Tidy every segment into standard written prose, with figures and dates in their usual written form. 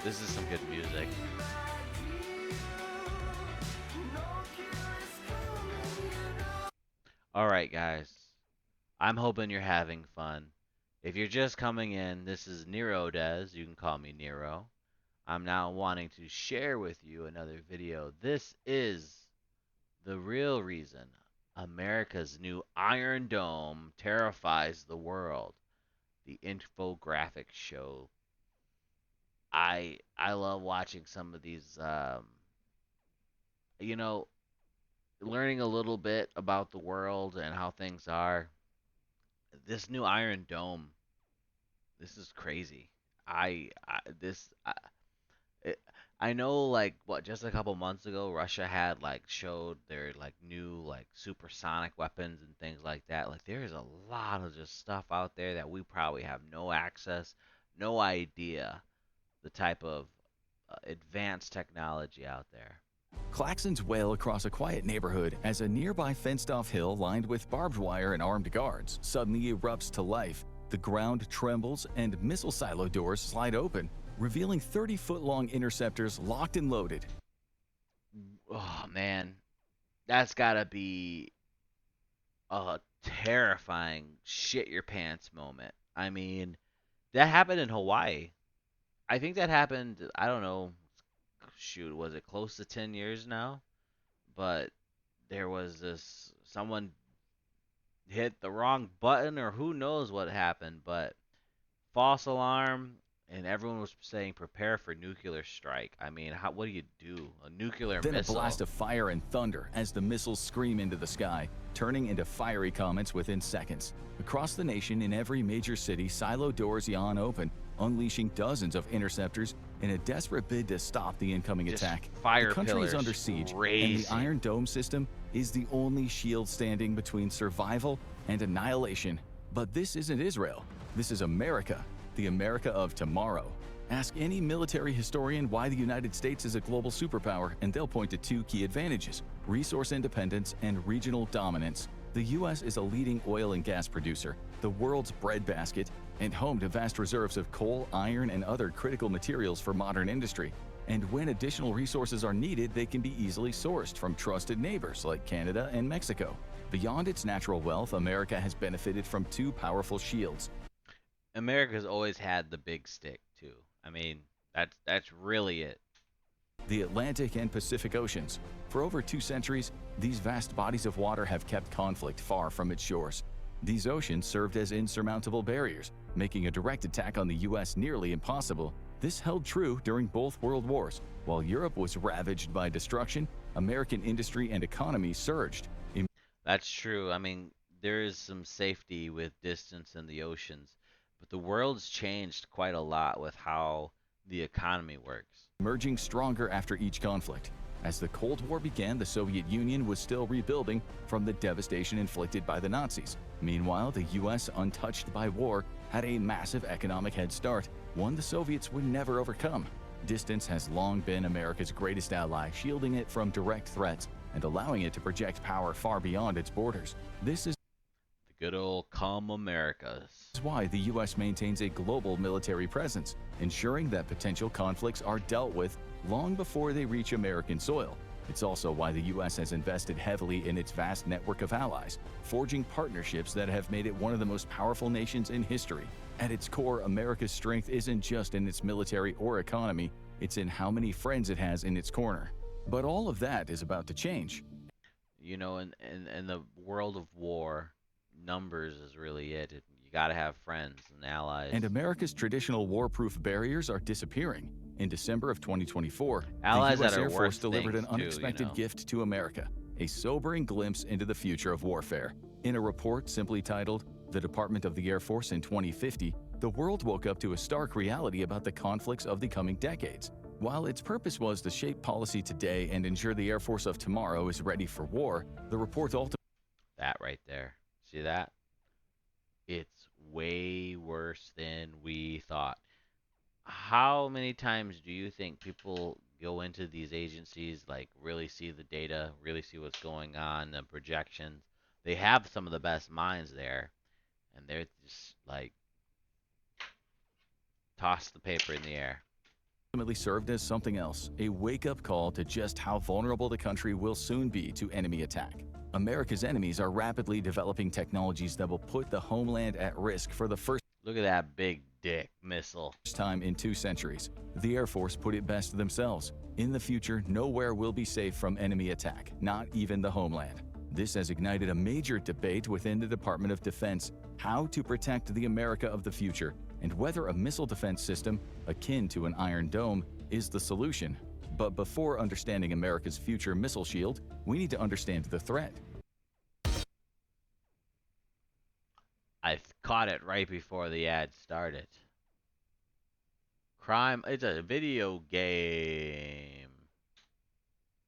This is some good music. All right, guys. I'm hoping you're having fun. If you're just coming in, this is Nero Des. You can call me Nero. I'm now wanting to share with you another video. This is the real reason America's new Iron Dome terrifies the world. The Infographics Show. I love watching some of these you know, learning a little bit about the world and how things are. This new Iron Dome, this is crazy. I this it, I know, like, what, just a couple months ago Russia had like showed their like new like supersonic weapons and things like that. Like there's a lot of just stuff out there that we probably have no access, no idea the type of advanced technology out there. Klaxons wail across a quiet neighborhood as a nearby fenced-off hill lined with barbed wire and armed guards suddenly erupts to life. The ground trembles and missile silo doors slide open, revealing 30-foot-long interceptors locked and loaded. Oh man, that's gotta be a terrifying shit your pants moment. I mean, that happened in Hawaii. I think that happened, I don't know, shoot, was it close to 10 years now? But there was this someone hit the wrong button or who knows what happened, but false alarm and everyone was saying prepare for nuclear strike. I mean, what do you do? A nuclear Then a blast missile? of fire and thunder as the missiles scream into the sky, turning into fiery comets within seconds. Across the nation, in every major city, silo doors yawn open, unleashing dozens of interceptors in a desperate bid to stop the incoming Just attack. fire The country is pillars under siege, and the raising. Iron Dome system is the only shield standing between survival and annihilation. But this isn't Israel. This is America, the America of tomorrow. Ask any military historian why the United States is a global superpower, and they'll point to two key advantages: resource independence and regional dominance. The U.S. is a leading oil and gas producer, the world's breadbasket, and home to vast reserves of coal, iron, and other critical materials for modern industry. And when additional resources are needed, they can be easily sourced from trusted neighbors like Canada and Mexico. Beyond its natural wealth, America has benefited from two powerful shields. America's always had the big stick too. I mean, that's really it. The Atlantic and Pacific Oceans. For over 2 centuries, these vast bodies of water have kept conflict far from its shores. These oceans served as insurmountable barriers, making a direct attack on the U.S. nearly impossible. This held true during both world wars. While Europe was ravaged by destruction, American industry and economy surged. That's true. I mean, there is some safety with distance in the oceans, but the world's changed quite a lot with how the economy works. Emerging stronger after each conflict. As the Cold War began, the Soviet Union was still rebuilding from the devastation inflicted by the Nazis. Meanwhile, the U.S., untouched by war, had a massive economic head start, one the Soviets would never overcome. Distance has long been America's greatest ally, shielding it from direct threats and allowing it to project power far beyond its borders. This is The good old calm Americas. why the U.S. maintains a global military presence, ensuring that potential conflicts are dealt with long before they reach American soil. It's also why the U.S. has invested heavily in its vast network of allies, forging partnerships that have made it one of the most powerful nations in history. At its core, America's strength isn't just in its military or economy, it's in how many friends it has in its corner. But all of that is about to change. You know, in the world of war, numbers is really it. You got to have friends and allies. And America's traditional war-proof barriers are disappearing. In December of 2024, Allies the U.S. that are Air Force worth delivered an things, too, you unexpected know. gift to America, a sobering glimpse into the future of warfare. In a report simply titled, "The Department of the Air Force in 2050," the world woke up to a stark reality about the conflicts of the coming decades. While its purpose was to shape policy today and ensure the Air Force of tomorrow is ready for war, the report ultimately That right there. See that? It's way worse than we thought. How many times do you think people go into these agencies, like really see the data, really see what's going on, the projections? They have some of the best minds there, and they're just like toss the paper in the air. ultimately served as something else, a wake-up call to just how vulnerable the country will soon be to enemy attack. America's enemies are rapidly developing technologies that will put the homeland at risk for the first Look at that big dick missile. time in 2 centuries. The Air Force put it best themselves. In the future, nowhere will be safe from enemy attack, not even the homeland. This has ignited a major debate within the Department of Defense how to protect the America of the future and whether a missile defense system akin to an Iron Dome is the solution. But before understanding America's future missile shield, we need to understand the threat. I caught it right before the ad started. Crime. It's a video game.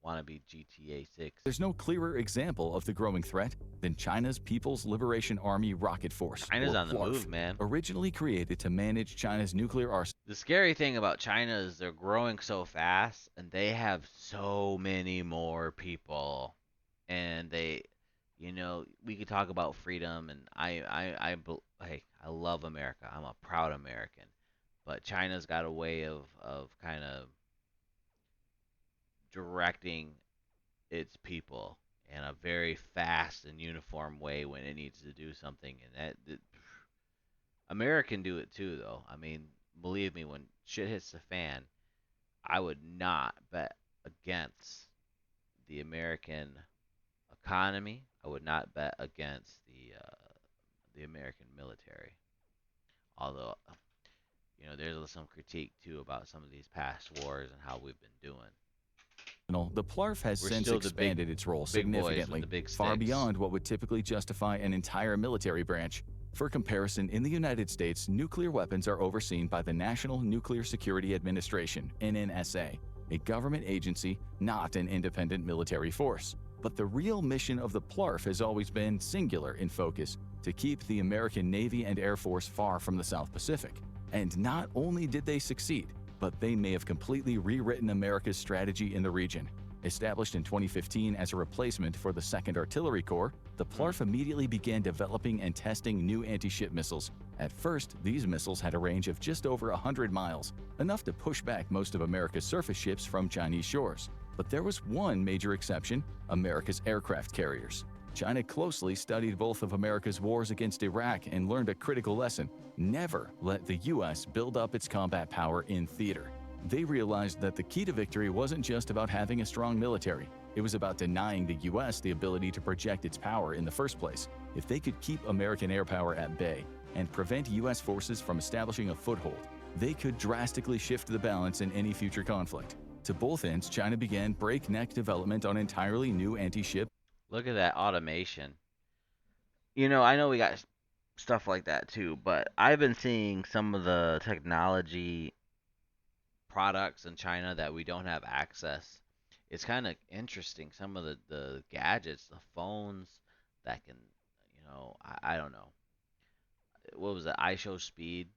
Wanna be GTA 6. There's no clearer example of the growing threat than China's People's Liberation Army Rocket Force, China's or on the PLARF, move, man. originally created to manage China's nuclear arsenal. The scary thing about China is they're growing so fast and they have so many more people. And they, we could talk about freedom and hey, I love America. I'm a proud American. But China's got a way of kind of directing its people in a very fast and uniform way when it needs to do something. And America can do it too, though. I mean, believe me, when shit hits the fan, I would not bet against the American economy. I would not bet against the American military. Although, there's some critique too about some of these past wars and how we've been doing. The PLARF has We're since still the expanded its role big boys with significantly, the big far sticks. beyond what would typically justify an entire military branch. For comparison, in the United States, nuclear weapons are overseen by the National Nuclear Security Administration, NNSA, a government agency, not an independent military force. But the real mission of the PLARF has always been singular in focus: to keep the American Navy and Air Force far from the South Pacific. And not only did they succeed, but they may have completely rewritten America's strategy in the region. Established in 2015 as a replacement for the 2nd Artillery Corps, the PLARF immediately began developing and testing new anti-ship missiles. At first, these missiles had a range of just over 100 miles, enough to push back most of America's surface ships from Chinese shores. But there was one major exception: America's aircraft carriers. China closely studied both of America's wars against Iraq and learned a critical lesson: never let the U.S. build up its combat power in theater. They realized that the key to victory wasn't just about having a strong military. It was about denying the U.S. the ability to project its power in the first place. If they could keep American air power at bay and prevent U.S. forces from establishing a foothold, they could drastically shift the balance in any future conflict. To both ends, China began breakneck development on entirely new anti-ship. Look at that automation. I know we got stuff like that too, but I've been seeing some of the technology products in China that we don't have access. It's kind of interesting. Some of the gadgets, the phones that can, I don't know. What was it? iShow Speed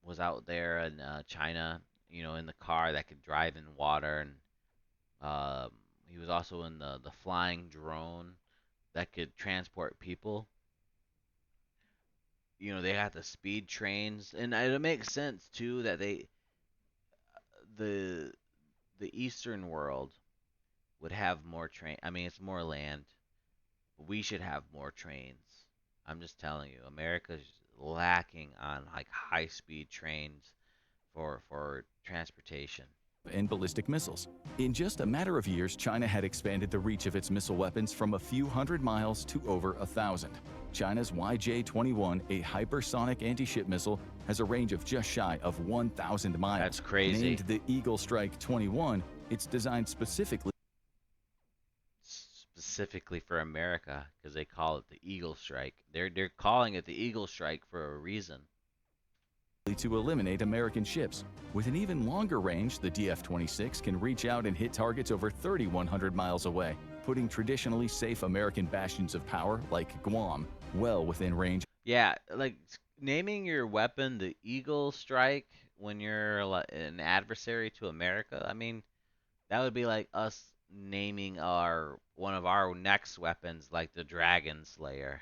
was out there in China, in the car that could drive in water. And he was also in the flying drone that could transport people. They got the speed trains, and it makes sense too that the Eastern world would have more train. I mean, it's more land. We should have more trains. I'm just telling you, America's lacking on like high-speed trains for transportation. And ballistic missiles. In just a matter of years, China had expanded the reach of its missile weapons from a few hundred miles to over 1,000. China's YJ-21, a hypersonic anti-ship missile, has a range of just shy of 1,000 miles. That's crazy. Named the Eagle Strike 21, it's designed specifically For America, because they call it the Eagle Strike. They're calling it the Eagle Strike for a reason. To eliminate American ships. With an even longer range, the DF-26 can reach out and hit targets over 3,100 miles away, putting traditionally safe American bastions of power like Guam well within range. Yeah, like naming your weapon the Eagle Strike when you're an adversary to America. I mean, that would be like us naming one of our next weapons like the Dragon Slayer.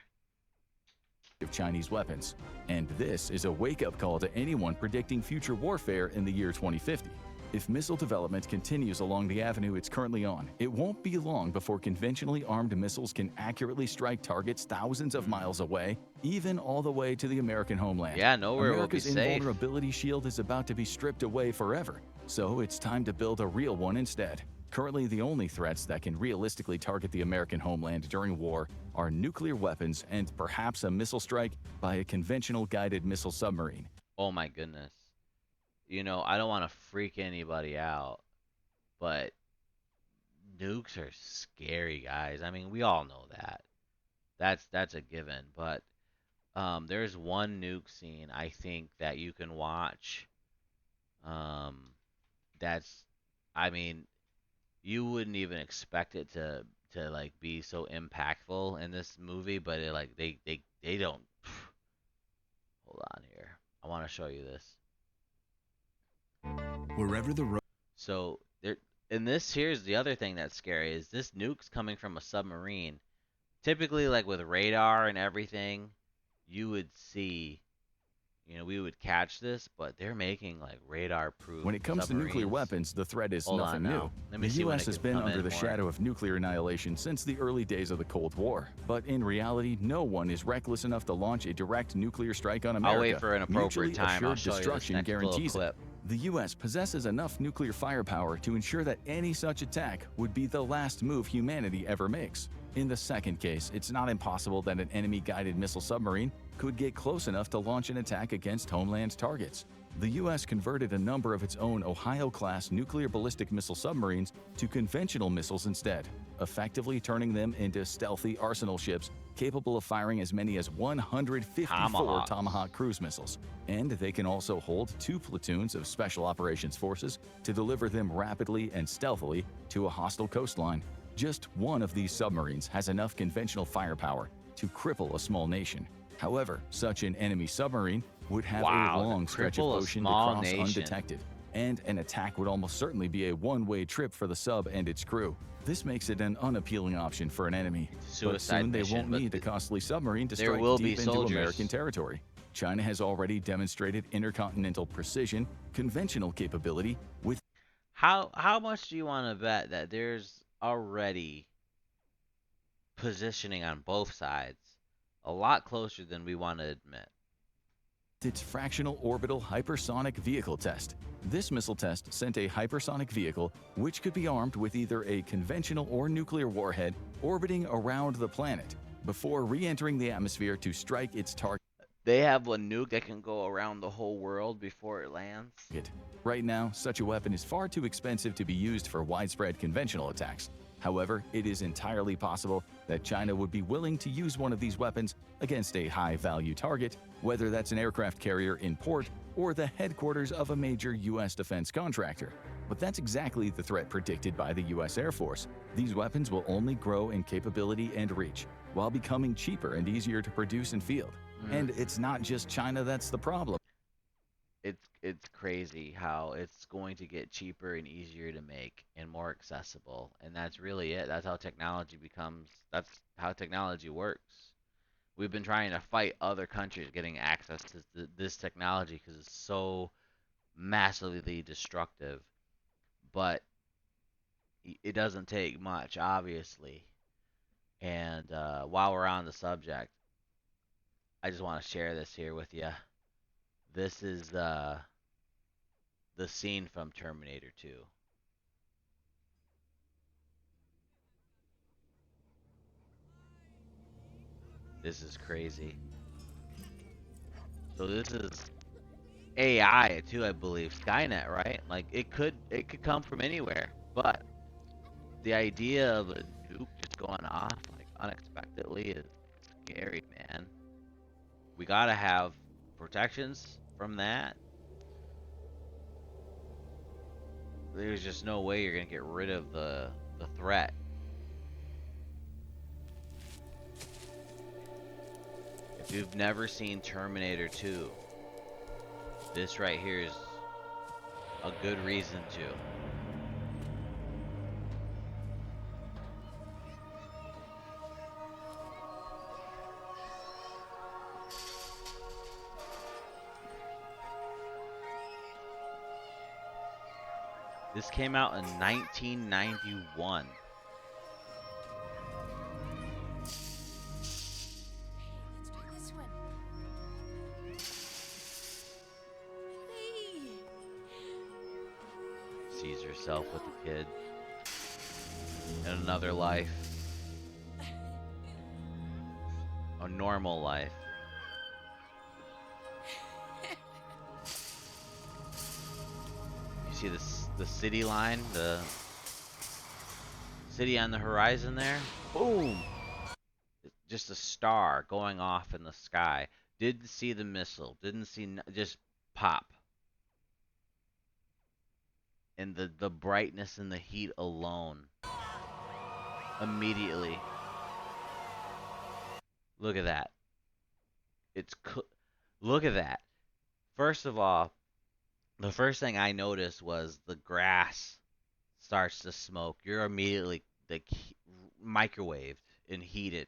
Of Chinese weapons. And this is a wake-up call to anyone predicting future warfare in the year 2050. If missile development continues along the avenue it's currently on, it won't be long before conventionally armed missiles can accurately strike targets thousands of miles away, even all the way to the American homeland. Yeah, nowhere will be America's safe. invulnerability shield is about to be stripped away forever, so it's time to build a real one instead. Currently, the only threats that can realistically target the American homeland during war are nuclear weapons and perhaps a missile strike by a conventional guided missile submarine. Oh my goodness. You know, I don't want to freak anybody out, but nukes are scary, guys. I mean, we all know that. That's a given. But there's one nuke scene I think that you can watch. Um, that's, I mean, you wouldn't even expect it to like be so impactful in this movie, but it like they don't. Hold on here. I want to show you this. Wherever the road. So there, and this here's the other thing that's scary is this nuke's coming from a submarine. Typically, like with radar and everything, you would see, you know, we would catch this, but they're making like radar-proof When it comes to nuclear submarines. weapons, the threat is Hold nothing on new. now. Let me The see when U.S. it has can been come under in the more. shadow of nuclear annihilation since the early days of the Cold War. But in reality, no one is reckless enough to launch a direct nuclear strike on America. I'll wait for an appropriate Mutually time. I'll assured show you this destruction next little guarantees it. clip. The U.S. possesses enough nuclear firepower to ensure that any such attack would be the last move humanity ever makes. In the second case, it's not impossible that an enemy-guided missile submarine could get close enough to launch an attack against homeland targets. The U.S. converted a number of its own Ohio-class nuclear ballistic missile submarines to conventional missiles instead, effectively turning them into stealthy arsenal ships capable of firing as many as 154 Tomahawk cruise missiles. And they can also hold 2 platoons of Special Operations Forces to deliver them rapidly and stealthily to a hostile coastline. Just one of these submarines has enough conventional firepower to cripple a small nation. However, such an enemy submarine would have a long stretch of ocean to cross undetected, and an attack would almost certainly be a one-way trip for the sub and its crew. This makes it an unappealing option for an enemy, but soon they won't need the costly submarine to strike deep into American territory. China has already demonstrated intercontinental precision, conventional capability with... How much do you want to bet that there's already positioning on both sides a lot closer than we want to admit? Its fractional orbital hypersonic vehicle test. This missile test sent a hypersonic vehicle which could be armed with either a conventional or nuclear warhead orbiting around the planet before re-entering the atmosphere to strike its target. They have a nuke that can go around the whole world before it lands. Right now, such a weapon is far too expensive to be used for widespread conventional attacks. However, it is entirely possible that China would be willing to use one of these weapons against a high-value target, whether that's an aircraft carrier in port or the headquarters of a major U.S. defense contractor. But that's exactly the threat predicted by the U.S. Air Force. These weapons will only grow in capability and reach, while becoming cheaper and easier to produce and field. And it's not just China that's the problem. It's crazy how it's going to get cheaper and easier to make and more accessible, and that's really it. That's how technology works. We've been trying to fight other countries getting access to this technology because it's so massively destructive, but it doesn't take much, obviously. And while we're on the subject, I just want to share this here with you. This is the scene from Terminator 2. This is crazy. So this is AI too, I believe. Skynet, right? Like it could come from anywhere. But the idea of a nuke just going off like unexpectedly is scary, man. We gotta have protections from that. There's just no way you're gonna get rid of the threat. If you've never seen Terminator 2, this right here is a good reason to. This came out in 1991. Let's try this one. Hey. Sees herself with a kid in another life, a normal life. You see the city line, the city on the horizon there? Boom! Just a star going off in the sky. Didn't see the missile. Didn't see just pop. And the brightness and the heat alone immediately. Look at that. Look at that. First of all, the first thing I noticed was the grass starts to smoke. You're immediately like microwaved and heated.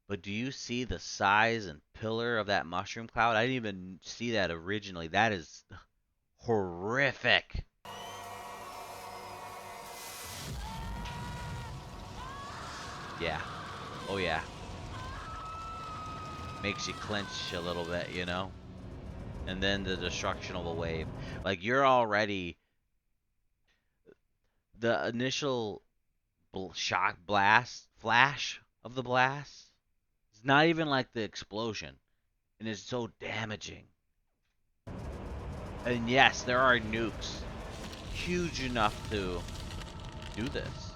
But do you see the size and pillar of that mushroom cloud? I didn't even see that originally. That is horrific. Yeah. Oh yeah. Makes you clench a little bit, you know? And then the destruction of a wave. Like you're already the initial shock blast flash of the blast. It's not even like the explosion, and it's so damaging. And yes, there are nukes huge enough to do this.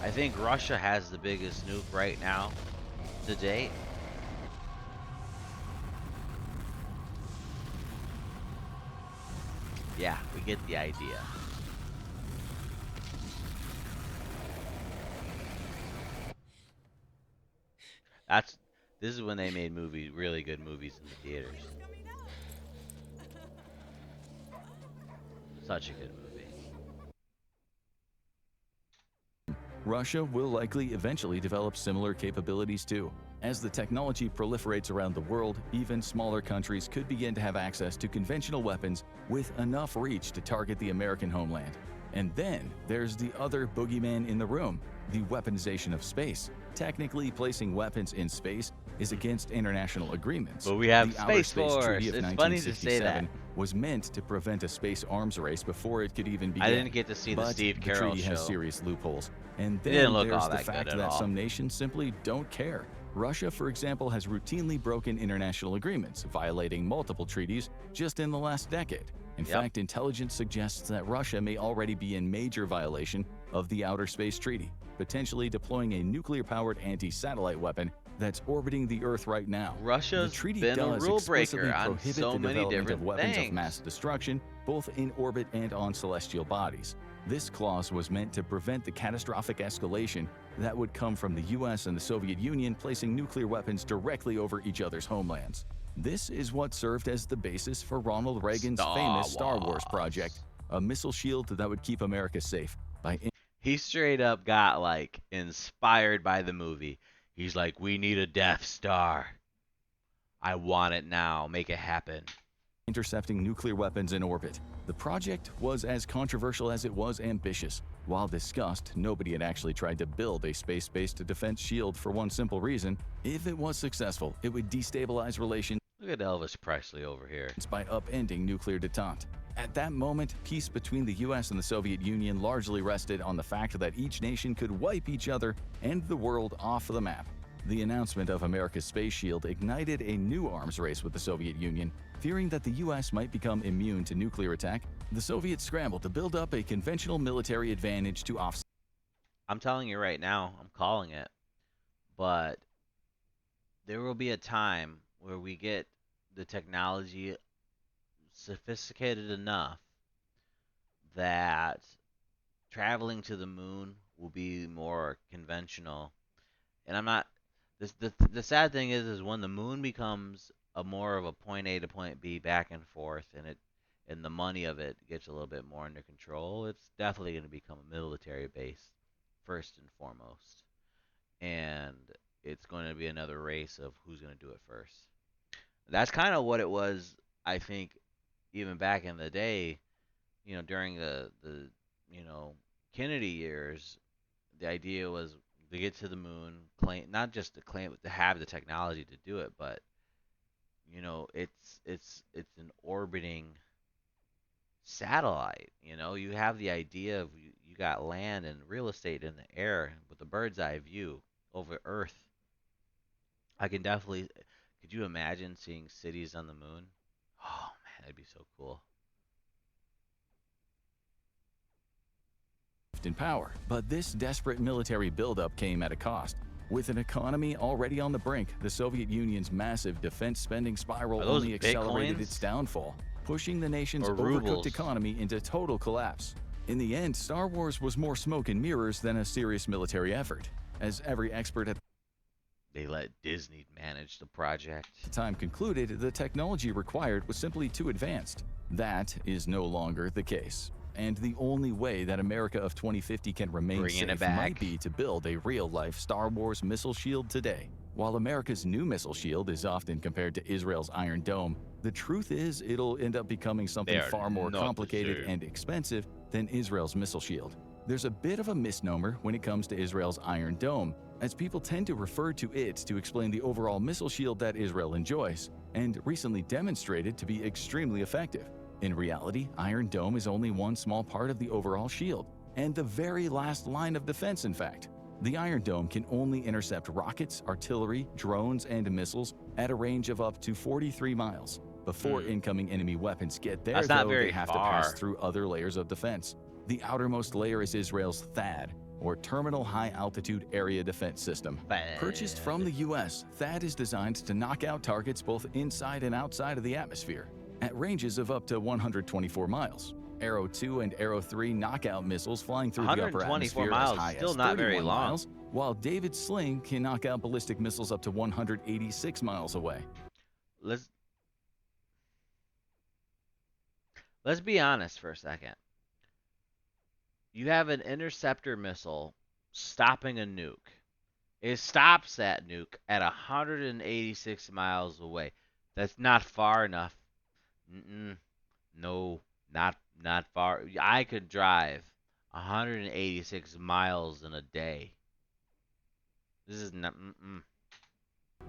I think Russia has the biggest nuke right now to date. Yeah, we get the idea. That's this is when they made movies, really good movies in the theaters. Such a good movie. Russia will likely eventually develop similar capabilities too. As the technology proliferates around the world, even smaller countries could begin to have access to conventional weapons with enough reach to target the American homeland. And then there's the other boogeyman in the room, the weaponization of space. Technically, placing weapons in space is against international agreements. But we have The Outer Space Space Force. Treaty of It's funny to say that. 1967 was meant to prevent a space arms race before it could even begin. I didn't get to see the But Steve the Carell treaty show. has serious loopholes. And It then didn't look there's all the that fact good at that all. some nations simply don't care. Russia, for example, has routinely broken international agreements, violating multiple treaties just in the last decade. In Yep. fact, intelligence suggests that Russia may already be in major violation of the Outer Space Treaty, potentially deploying a nuclear-powered anti-satellite weapon that's orbiting the Earth right now. Russia's the treaty been a does rule explicitly breaker on prohibit so the many development different of weapons things. of mass destruction, both in orbit and on celestial bodies. This clause was meant to prevent the catastrophic escalation that would come from the US and the Soviet Union placing nuclear weapons directly over each other's homelands. This is what served as the basis for Ronald Reagan's famous Star Wars project, a missile shield that would keep America safe by He straight up got like inspired by the movie. He's like, we need a Death Star. I want it now. Make it happen. intercepting nuclear weapons in orbit. The project was as controversial as it was ambitious. While discussed, nobody had actually tried to build a space-based defense shield for one simple reason. If it was successful, it would destabilize relations Look at Elvis Presley over here. by upending nuclear detente. At that moment, peace between the US and the Soviet Union largely rested on the fact that each nation could wipe each other and the world off the map. The announcement of America's space shield ignited a new arms race with the Soviet Union. Fearing that the US might become immune to nuclear attack, the Soviets scrambled to build up a conventional military advantage to offset. I'm telling you right now, I'm calling it. But there will be a time where we get the technology sophisticated enough that traveling to the moon will be more conventional. And I'm not the sad thing is when the moon becomes a more of a point A to point B back and forth and the money of it gets a little bit more under control, it's definitely going to become a military base first and foremost. And it's going to be another race of who's going to do it first. That's kind of what it was, I think, even back in the day, during the you know Kennedy years, the idea was to get to the moon, claim not just to claim to have the technology to do it, but it's an orbiting satellite. You have the idea of you got land and real estate in the air with the bird's eye view over Earth. I can definitely. Could you imagine seeing cities on the moon? Oh man, that'd be so cool. in power. But this desperate military buildup came at a cost. With an economy already on the brink, the Soviet Union's massive defense spending spiral Are those only accelerated bitcoins? its downfall, pushing the nation's Or overcooked rubles? economy into total collapse. In the end, Star Wars was more smoke and mirrors than a serious military effort, as every expert at They let Disney manage the project. the time concluded the technology required was simply too advanced. That is no longer the case. And the only way that America of 2050 can remain Bringing it safe back. might be to build a real-life Star Wars missile shield today. While America's new missile shield is often compared to Israel's Iron Dome, the truth is it'll end up becoming something They are far more not the complicated same. and expensive than Israel's missile shield. There's a bit of a misnomer when it comes to Israel's Iron Dome, as people tend to refer to it to explain the overall missile shield that Israel enjoys, and recently demonstrated to be extremely effective. In reality, Iron Dome is only one small part of the overall shield, and the very last line of defense, in fact. The Iron Dome can only intercept rockets, artillery, drones, and missiles at a range of up to 43 miles. Before incoming enemy weapons get there, That's not though, very they have to pass far. through other layers of defense. The outermost layer is Israel's THAAD, or Terminal High Altitude Area Defense System. Purchased from the US, THAAD is designed to knock out targets both inside and outside of the atmosphere, at ranges of up to 124 miles. Arrow 2 and Arrow 3 knockout missiles flying through the upper 124 atmosphere miles, as high still as not very 31 long. miles, while David's Sling can knock out ballistic missiles up to 186 miles away. Let's be honest for a second. You have an interceptor missile stopping a nuke. It stops that nuke at 186 miles away. That's not far enough. No, not far. I could drive 186 miles in a day. This is not.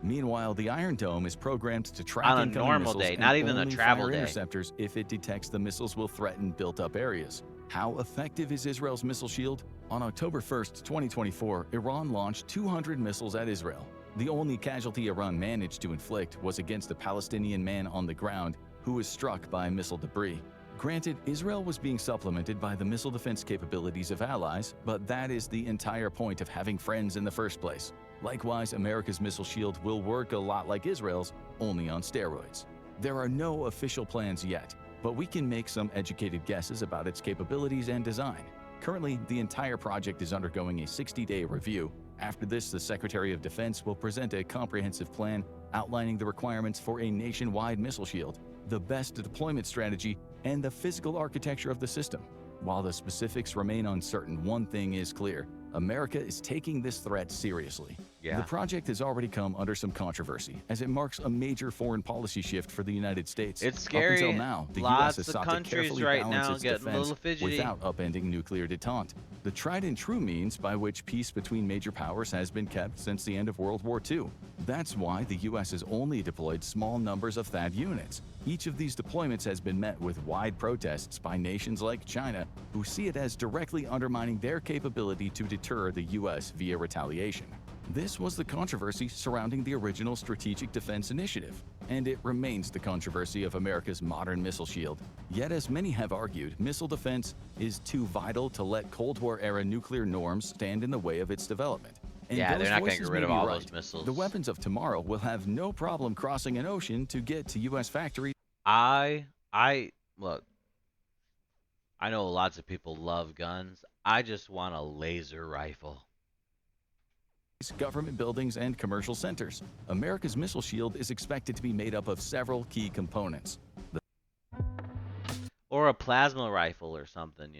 Meanwhile, the Iron Dome is programmed to track On a incoming normal missiles day, and not even a only travel fire day. interceptors if it detects the missiles will threaten built-up areas. How effective is Israel's missile shield? On October 1st, 2024, Iran launched 200 missiles at Israel. The only casualty Iran managed to inflict was against a Palestinian man on the ground who was struck by missile debris. Granted, Israel was being supplemented by the missile defense capabilities of allies, but that is the entire point of having friends in the first place. Likewise, America's missile shield will work a lot like Israel's, only on steroids. There are no official plans yet, but we can make some educated guesses about its capabilities and design. Currently, the entire project is undergoing a 60-day review. After this, the Secretary of Defense will present a comprehensive plan outlining the requirements for a nationwide missile shield, the best deployment strategy, and the physical architecture of the system. While the specifics remain uncertain, one thing is clear: America is taking this threat seriously. Yeah. The project has already come under some controversy, as it marks a major foreign policy shift for the United States. It's scary. Up until now, the Lots U.S. has of sought to countries carefully right balance now its getting a defense little fidgety. without upending nuclear detente. The tried and true means by which peace between major powers has been kept since the end of World War II. That's why the U.S. has only deployed small numbers of THAAD units. Each of these deployments has been met with wide protests by nations like China, who see it as directly undermining their capability to deter the U.S. via retaliation. This was the controversy surrounding the original Strategic Defense Initiative, and it remains the controversy of America's modern missile shield. Yet, as many have argued, missile defense is too vital to let Cold War-era nuclear norms stand in the way of its development. And Yeah, those they're not gonna voices get rid may of be all right. those missiles. The weapons of tomorrow will have no problem crossing an ocean to get to U.S. factories. I look. I know lots of people love guns. I just want a laser rifle. Government buildings, and commercial centers. America's missile shield is expected to be made up of several key components. Or a plasma rifle or something,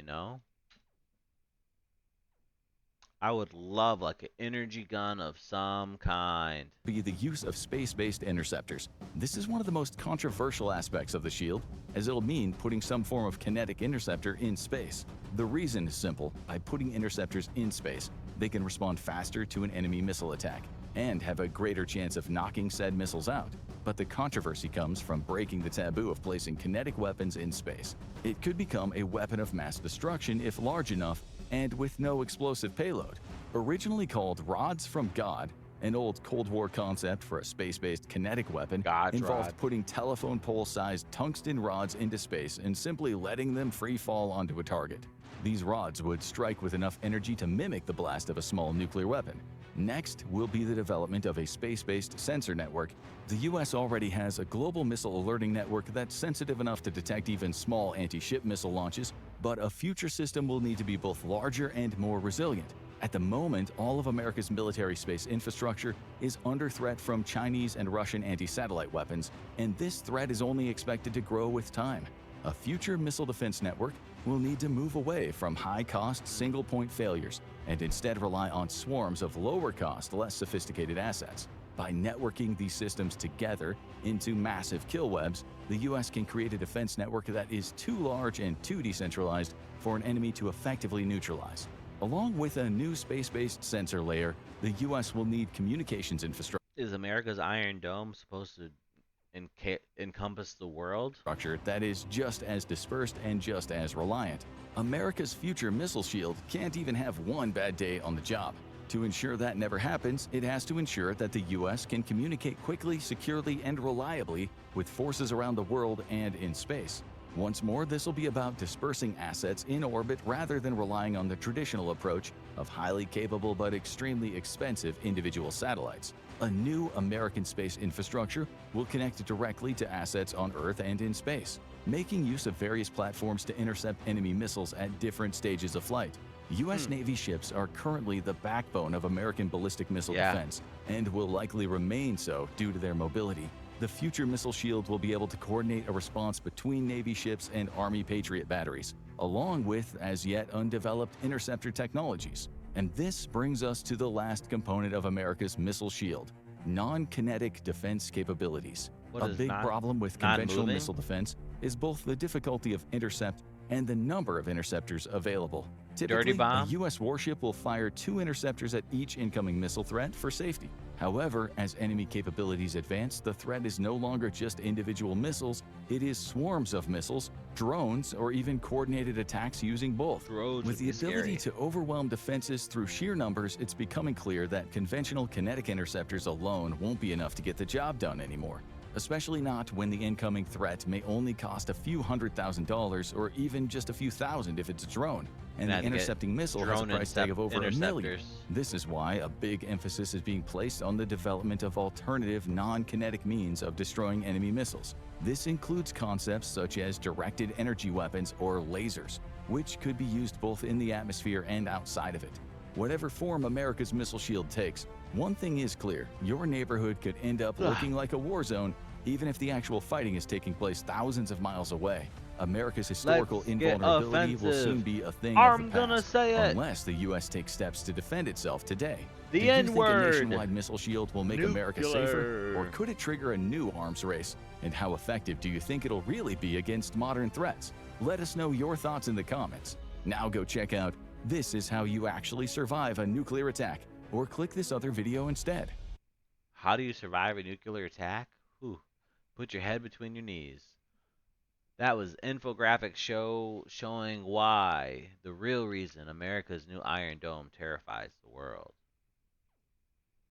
I would love like an energy gun of some kind. be the use of space-based interceptors. This is one of the most controversial aspects of the shield, as it'll mean putting some form of kinetic interceptor in space. The reason is simple. By putting interceptors in space, they can respond faster to an enemy missile attack and have a greater chance of knocking said missiles out. But the controversy comes from breaking the taboo of placing kinetic weapons in space. It could become a weapon of mass destruction if large enough and with no explosive payload. Originally called rods from God, an old Cold War concept for a space-based kinetic weapon God's involved rod. putting telephone pole-sized tungsten rods into space and simply letting them free fall onto a target. These rods would strike with enough energy to mimic the blast of a small nuclear weapon. Next will be the development of a space-based sensor network. The US already has a global missile alerting network that's sensitive enough to detect even small anti-ship missile launches, but a future system will need to be both larger and more resilient. At the moment, all of America's military space infrastructure is under threat from Chinese and Russian anti-satellite weapons, and this threat is only expected to grow with time. A future missile defense network will need to move away from high-cost single-point failures and instead rely on swarms of lower-cost, less sophisticated assets. By networking these systems together into massive kill webs, the US can create a defense network that is too large and too decentralized for an enemy to effectively neutralize. Along with a new space-based sensor layer, the US will need communications infrastructure Is America's Iron Dome supposed to encompass the world? that is just as dispersed and just as reliant. America's future missile shield can't even have one bad day on the job. To ensure that never happens, it has to ensure that the US can communicate quickly, securely, and reliably with forces around the world and in space. Once more, this will be about dispersing assets in orbit rather than relying on the traditional approach of highly capable but extremely expensive individual satellites. A new American space infrastructure will connect directly to assets on Earth and in space, making use of various platforms to intercept enemy missiles at different stages of flight. U.S. Navy ships are currently the backbone of American ballistic missile defense and will likely remain so due to their mobility. The future missile shield will be able to coordinate a response between Navy ships and Army Patriot batteries, along with as yet undeveloped interceptor technologies. And this brings us to the last component of America's missile shield: non-kinetic defense capabilities. What A is big problem with conventional non-moving? missile defense is both the difficulty of intercept and the number of interceptors available. Typically, a bomb? U.S. warship will fire 2 interceptors at each incoming missile threat for safety. However, as enemy capabilities advance, the threat is no longer just individual missiles, it is swarms of missiles, drones, or even coordinated attacks using both. Drones With would the be ability scary. to overwhelm defenses through sheer numbers, it's becoming clear that conventional kinetic interceptors alone won't be enough to get the job done anymore. Especially not when the incoming threat may only cost a few $100,000 or even just a few thousand if it's a drone, and Had the to get intercepting missile has a drone price tag of over $1 million. interceptors. This is why a big emphasis is being placed on the development of alternative non-kinetic means of destroying enemy missiles. This includes concepts such as directed energy weapons or lasers, which could be used both in the atmosphere and outside of it. Whatever form America's missile shield takes, one thing is clear: your neighborhood could end up looking like a war zone, even if the actual fighting is taking place thousands of miles away. America's historical Let's get invulnerability will soon offensive. be a thing I'm of the gonna past, say it. unless the U.S. takes steps to defend itself today. The Do you think a N-word. nationwide missile shield will make America safer, Nuclear. or could it trigger a new arms race? And how effective do you think it'll really be against modern threats? Let us know your thoughts in the comments. Now go check out "This is How You Actually Survive a Nuclear Attack," or click this other video instead. How do you survive a nuclear attack? Whew. Put your head between your knees. That was Infographics Show showing why the real reason America's new Iron Dome terrifies the world.